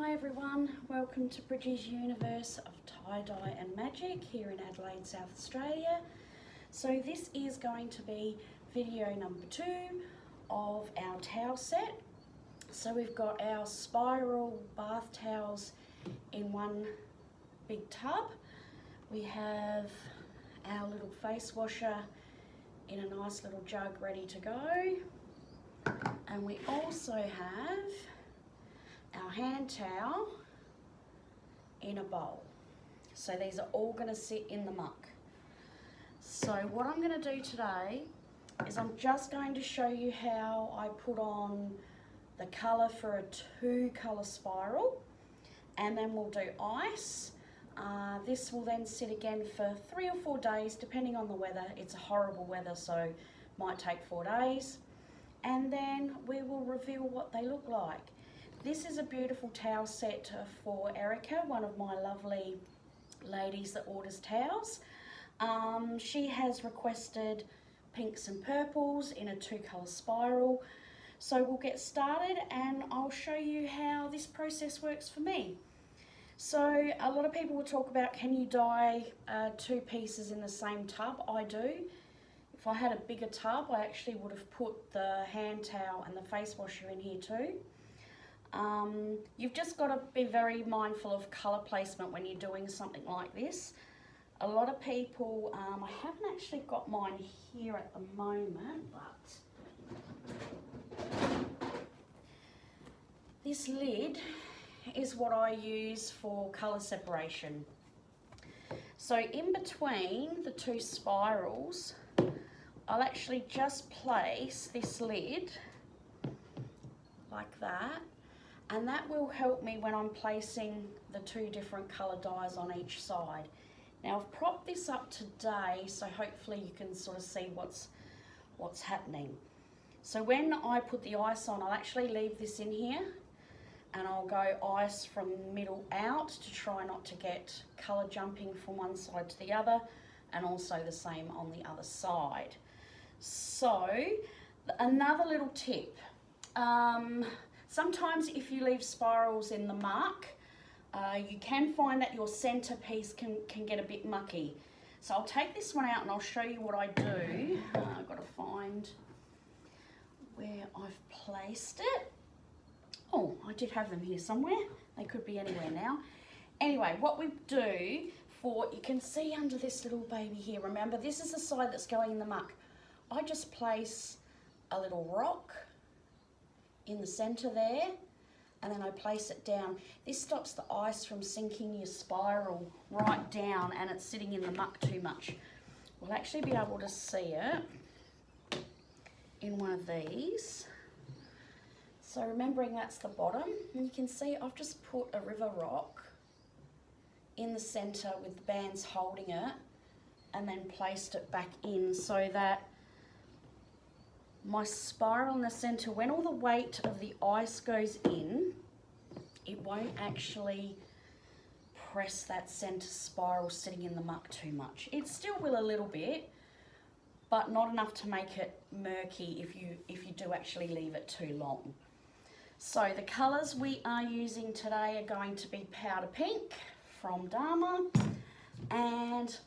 Hi everyone, welcome to Bridgie's Universe of Tie-Dye and Magic here in Adelaide, South Australia. So this is going to be video number 2 of our towel set. So we've got our spiral bath towels in one big tub. We have our little face washer in a nice little jug ready to go. And we also have our hand towel in a bowl. So these are all going to sit in the muck. So what I'm going to do today is I'm just going to show you how I put on the colour for a 2-colour spiral, and then we'll do ice. This will then sit again for 3 or 4 days depending on the weather. It's a horrible weather, so might take 4 days, and then we will reveal what they look like. This is a beautiful towel set for Erica, one of my lovely ladies that orders towels. She has requested pinks and purples in a 2-colour spiral. So we'll get started and I'll show you how this process works for me. So a lot of people will talk about, can you dye 2 pieces in the same tub? I do. If I had a bigger tub, I actually would have put the hand towel and the face washer in here too. You've just got to be very mindful of colour placement when you're doing something like this. A lot of people, I haven't actually got mine here at the moment, but this lid is what I use for colour separation. So in between the 2 spirals, I'll actually just place this lid like that. And that will help me when I'm placing the 2 different colour dyes on each side. Now I've propped this up today, so hopefully you can sort of see what's happening. So when I put the ice on, I'll actually leave this in here and I'll go ice from middle out to try not to get colour jumping from one side to the other, and also the same on the other side. So another little tip. Sometimes if you leave spirals in the muck, you can find that your centerpiece can get a bit mucky. So I'll take this one out and I'll show you what I do. I've got to find where I've placed it. Oh, I did have them here somewhere. They could be anywhere now. Anyway, what we do you can see under this little baby here, remember this is the side that's going in the muck. I just place a little rock in the center there, and then I place it down. This stops the ice from sinking your spiral right down and it's sitting in the muck too much. We'll actually be able to see it in one of these. So remembering that's the bottom, and you can see I've just put a river rock in the center with the bands holding it, and then placed it back in so that my spiral in the center, when all the weight of the ice goes in, it won't actually press that center spiral sitting in the muck too much. It still will a little bit, but not enough to make it murky if you do actually leave it too long. So the colors we are using today are going to be powder pink from Dharma, and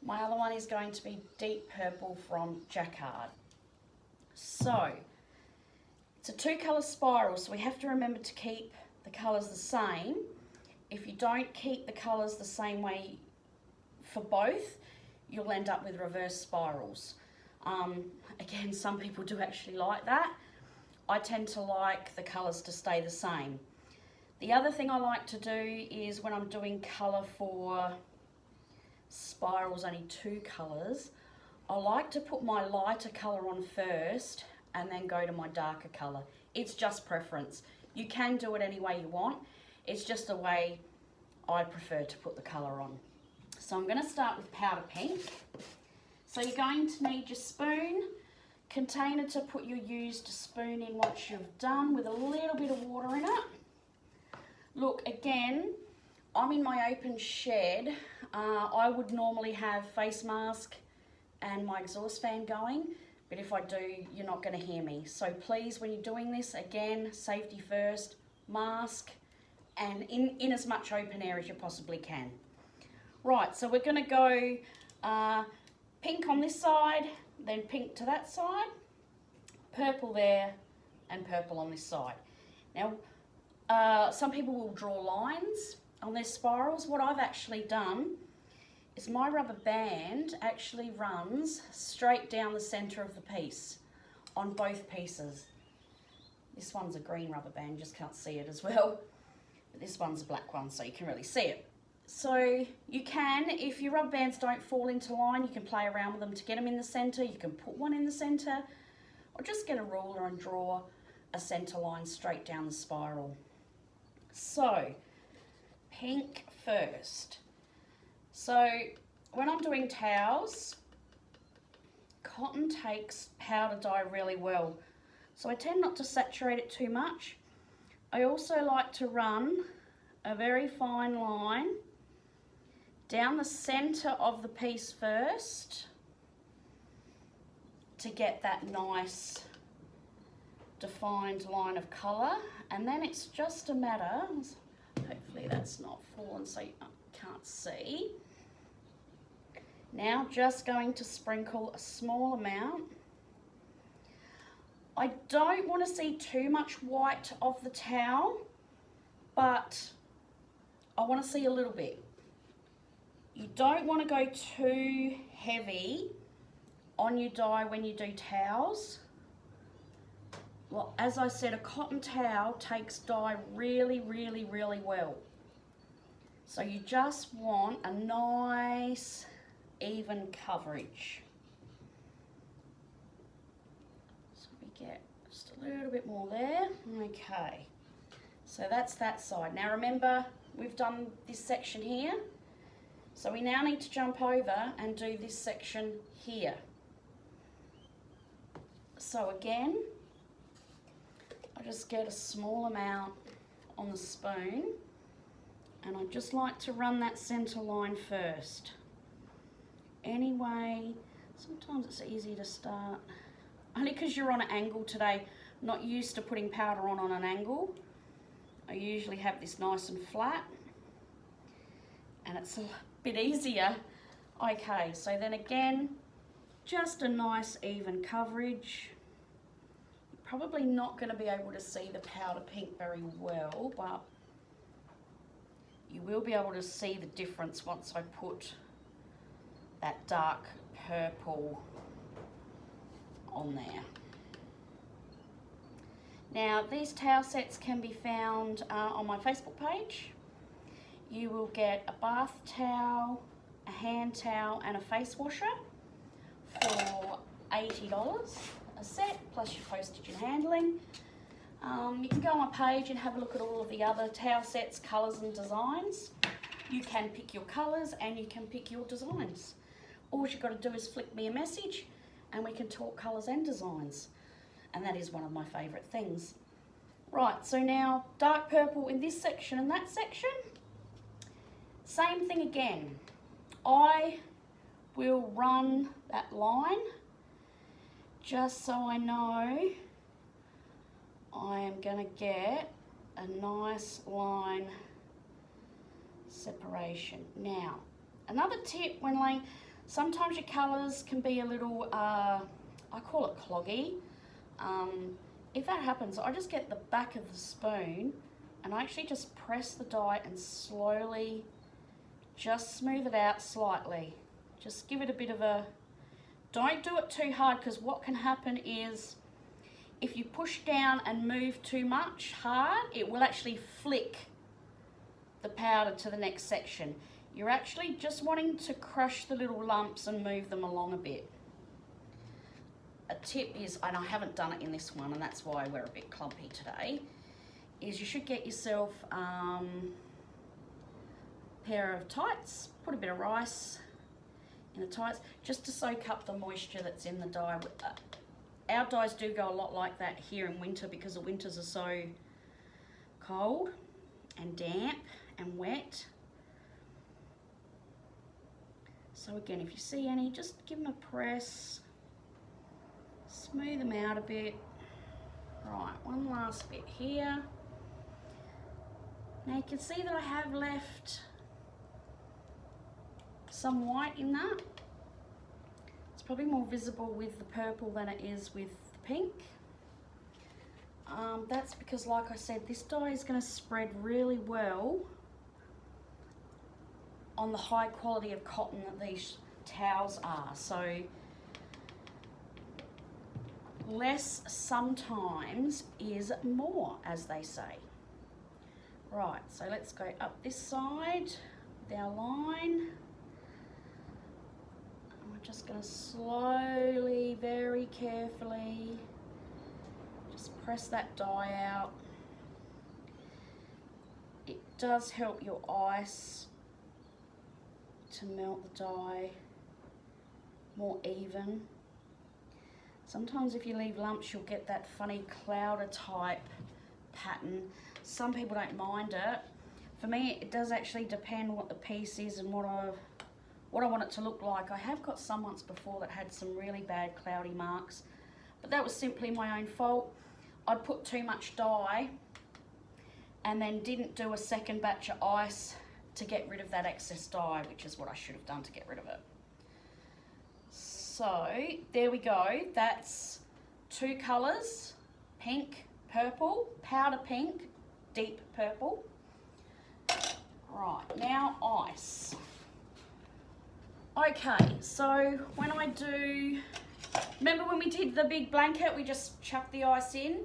my other one is going to be deep purple from Jacquard. So it's a 2-colour spiral, so we have to remember to keep the colours the same. If you don't keep the colours the same way for both, you'll end up with reverse spirals. Again, some people do actually like that. I tend to like the colours to stay the same. The other thing I like to do is when I'm doing colour for spirals, only 2 colours, I like to put my lighter colour on first and then go to my darker colour. It's just preference. You can do it any way you want. It's just the way I prefer to put the colour on. So I'm going to start with powder pink. So you're going to need your spoon, container to put your used spoon in once you've done, with a little bit of water in it. Look, again, I'm in my open shed. I would normally have face mask and my exhaust fan going, but if I do, you're not going to hear me. So please, when you're doing this, again, safety first, mask and in as much open air as you possibly can. Right, so we're going to go pink on this side, then pink to that side, purple there, and purple on this side. Now, some people will draw lines on their spirals. What I've actually done is my rubber band actually runs straight down the centre of the piece on both pieces. This one's a green rubber band, just can't see it as well. But this one's a black one, so you can really see it. So you can, if your rubber bands don't fall into line, you can play around with them to get them in the centre. You can put one in the centre, or just get a ruler and draw a centre line straight down the spiral. So, pink first. So, when I'm doing towels, cotton takes powder dye really well. So I tend not to saturate it too much. I also like to run a very fine line down the centre of the piece first to get that nice defined line of colour, and then it's just a matter, hopefully that's not fallen so you can't see. Now just going to sprinkle a small amount. I don't want to see too much white of the towel, but I want to see a little bit. You don't want to go too heavy on your dye when you do towels. Well, as I said, a cotton towel takes dye really, really, really well. So you just want a nice, even coverage. So we get just a little bit more there. Okay, so that's that side. Now remember, we've done this section here. So we now need to jump over and do this section here. So again, I just get a small amount on the spoon, and I just like to run that centre line first. Anyway, sometimes it's easy to start, only because you're on an angle today, not used to putting powder on an angle. I usually have this nice and flat, and it's a bit easier. Okay, so then again, just a nice even coverage. You're probably not going to be able to see the powder pink very well, but you will be able to see the difference once I put that dark purple on there. Now these towel sets can be found on my Facebook page. You will get a bath towel, a hand towel and a face washer for $80 a set, plus your postage and handling. You can go on my page and have a look at all of the other towel sets, colours and designs. You can pick your colours and you can pick your designs. All you've got to do is flick me a message and we can talk colours and designs. And that is one of my favourite things. Right, so now dark purple in this section and that section. Same thing again. I will run that line just so I know I am going to get a nice line separation. Now, another tip when laying, sometimes your colours can be a little, I call it cloggy. If that happens, I just get the back of the spoon and I actually just press the dye and slowly just smooth it out slightly. Just give it a bit of a, don't do it too hard, because what can happen is if you push down and move too much hard, it will actually flick the powder to the next section. You're actually just wanting to crush the little lumps and move them along a bit. A tip is, and I haven't done it in this one and that's why we're a bit clumpy today, is you should get yourself a pair of tights, put a bit of rice in the tights just to soak up the moisture that's in the dye. Our dyes do go a lot like that here in winter because the winters are so cold and damp and wet. So again, if you see any, just give them a press, smooth them out a bit. Right, one last bit here. Now you can see that I have left some white in that. It's probably more visible with the purple than it is with the pink. That's because, like I said, this dye is going to spread really well on the high quality of cotton that these towels are. So less sometimes is more, as they say. Right, so let's go up this side with our line. We're just going to slowly, very carefully, just press that dye out. It does help your ice to melt the dye more even. Sometimes if you leave lumps, you'll get that funny clouder type pattern. Some people don't mind it. For me, it does actually depend what the piece is and what I want it to look like. I have got some once before that had some really bad cloudy marks, but that was simply my own fault. I'd put too much dye and then didn't do a second batch of ice to get rid of that excess dye, which is what I should have done to get rid of it. So there we go. That's two colours, pink, purple, powder pink, deep purple. Right, now ice. Okay, so when I do, remember when we did the big blanket, we just chucked the ice in.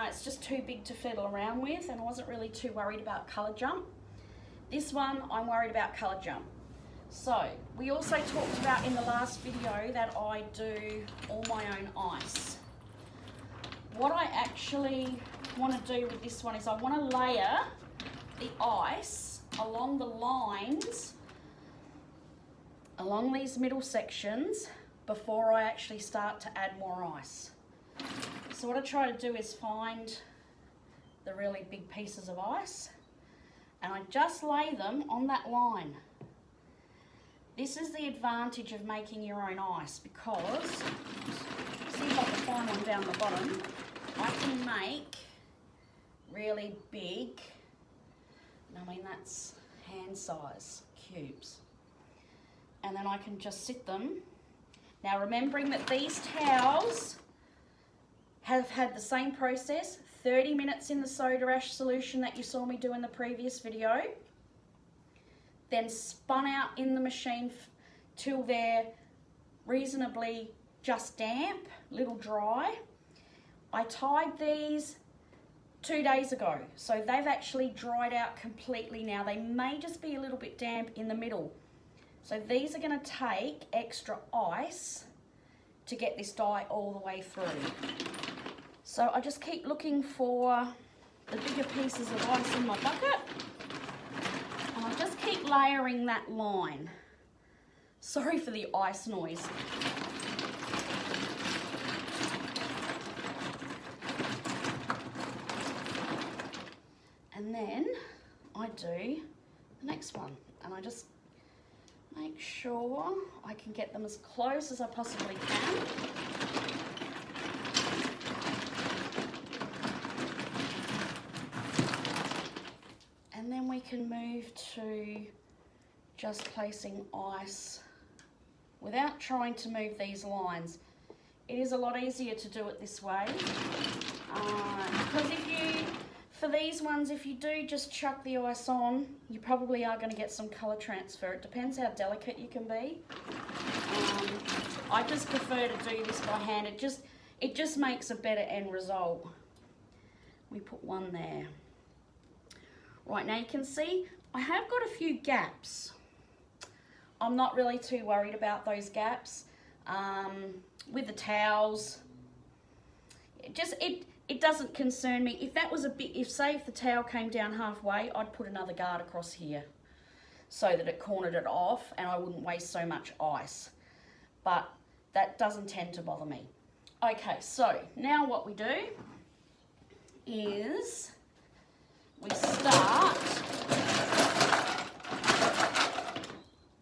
It's just too big to fiddle around with, and I wasn't really too worried about colour jump. This one, I'm worried about colour jump. So, we also talked about in the last video that I do all my own ice. What I actually want to do with this one is I want to layer the ice along the lines, along these middle sections, before I actually start to add more ice. So what I try to do is find the really big pieces of ice, and I just lay them on that line. This is the advantage of making your own ice, because, see if I can find one down the bottom, I can make really big, I mean that's hand size cubes, and then I can just sit them. Now remembering that these towels have had the same process, 30 minutes in the soda ash solution that you saw me do in the previous video, then spun out in the machine till they're reasonably just damp, little dry. I tied these 2 days ago, so they've actually dried out completely now. They may just be a little bit damp in the middle. So these are going to take extra ice to get this dye all the way through. So I just keep looking for the bigger pieces of ice in my bucket, and I just keep layering that line. Sorry for the ice noise. And then I do the next one, and I just make sure I can get them as close as I possibly can. And then we can move to just placing ice without trying to move these lines. It is a lot easier to do it this way, because for these ones, if you do just chuck the ice on, you probably are going to get some colour transfer. It depends how delicate you can be. I just prefer to do this by hand. It just makes a better end result. We put one there. Right, now you can see I have got a few gaps. I'm not really too worried about those gaps. With the towels, it doesn't concern me. If that was if the towel came down halfway, I'd put another guard across here so that it cornered it off and I wouldn't waste so much ice. But that doesn't tend to bother me. Okay, so now what we do is we start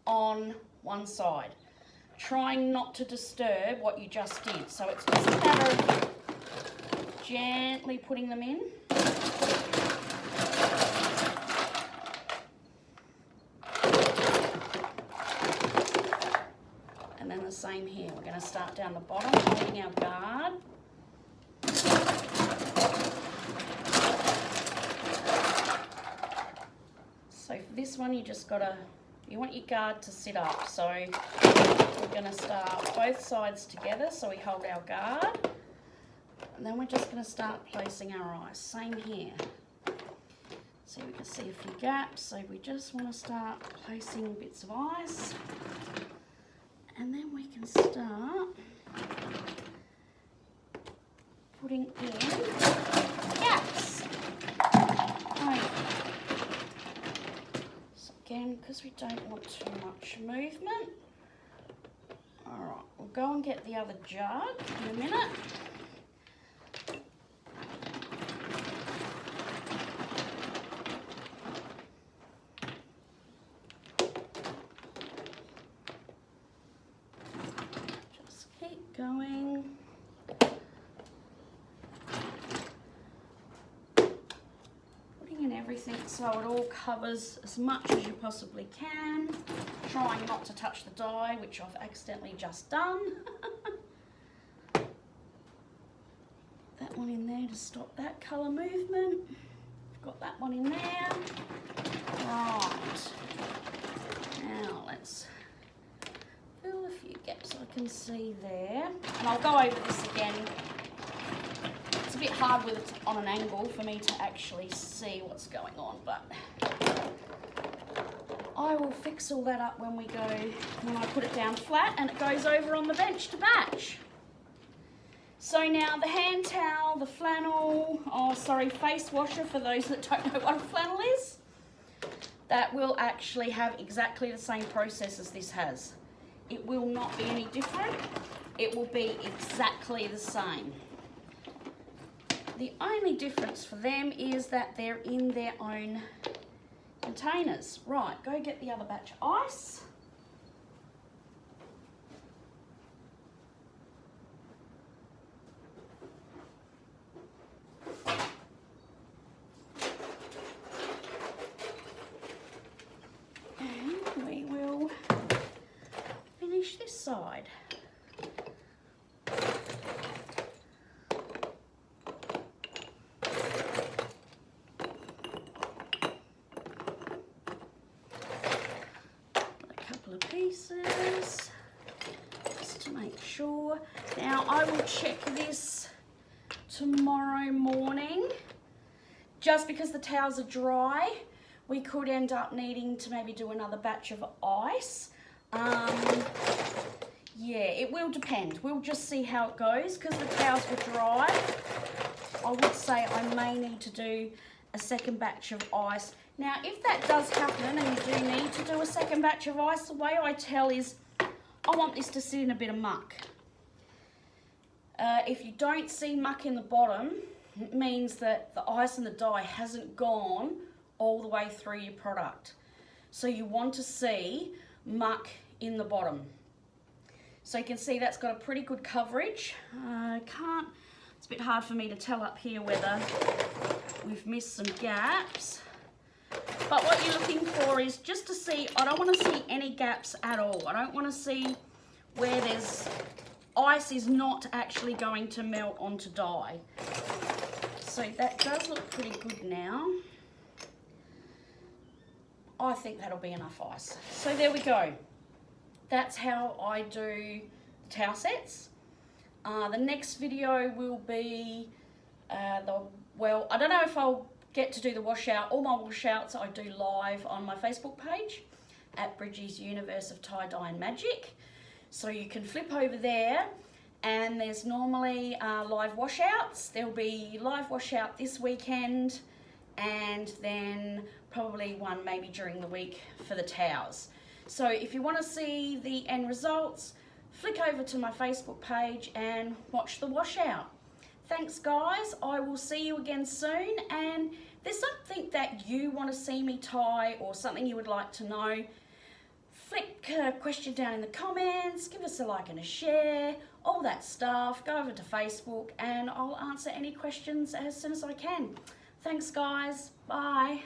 on one side, trying not to disturb what you just did. So it's just a matter of gently putting them in. same here. We're going to start down the bottom, holding our guard. So for this one, you want your guard to sit up. So we're going to start both sides together, so we hold our guard. And then we're just going to start placing our ice. Same here. So we can see a few gaps. So we just want to start placing bits of ice. And then we can start putting in gaps. Okay. So again, because we don't want too much movement. Alright, we'll go and get the other jug in a minute. Going. Putting in everything so it all covers as much as you possibly can. Trying not to touch the dye, which I've accidentally just done. That one in there to stop that colour movement. Got that one in there. Right. Now let's fill a few gaps I can see there. And I'll go over this again. It's a bit hard with it on an angle for me to actually see what's going on, but I will fix all that up when I put it down flat and it goes over on the bench to batch. So now the hand towel, the flannel, face washer for those that don't know what a flannel is, that will actually have exactly the same process as this has. It will not be any different. It will be exactly the same. The only difference for them is that they're in their own containers. Right, go get the other batch of ice. And we will finish this side. Pieces just to make sure. Now I will check this tomorrow morning. Just because the towels are dry, we could end up needing to maybe do another batch of ice. Yeah, it will depend. We'll just see how it goes. Because the towels were dry, I would say I may need to do a second batch of ice. Now, if that does happen and you do need to do a second batch of ice, the way I tell is I want this to sit in a bit of muck. If you don't see muck in the bottom, it means that the ice and the dye hasn't gone all the way through your product. So you want to see muck in the bottom. So you can see that's got a pretty good coverage. It's a bit hard for me to tell up here whether we've missed some gaps. But what you're looking for is just to see, I don't want to see any gaps at all. I don't want to see where there's ice is not actually going to melt onto dye. So that does look pretty good now. I think that'll be enough ice. So there we go. That's how I do the towel sets. The next video will be, I don't know if I'll get to do the washout. All my washouts I do live on my Facebook page at Bridgie's Universe of Tie-Dye and Magic. So you can flip over there and there's normally live washouts. There'll be live washout this weekend and then probably one maybe during the week for the towels. So if you want to see the end results, flick over to my Facebook page and watch the washout. Thanks guys, I will see you again soon, and if there's something that you want to see me tie or something you would like to know, flick a question down in the comments, give us a like and a share, all that stuff. Go over to Facebook and I'll answer any questions as soon as I can. Thanks guys, bye.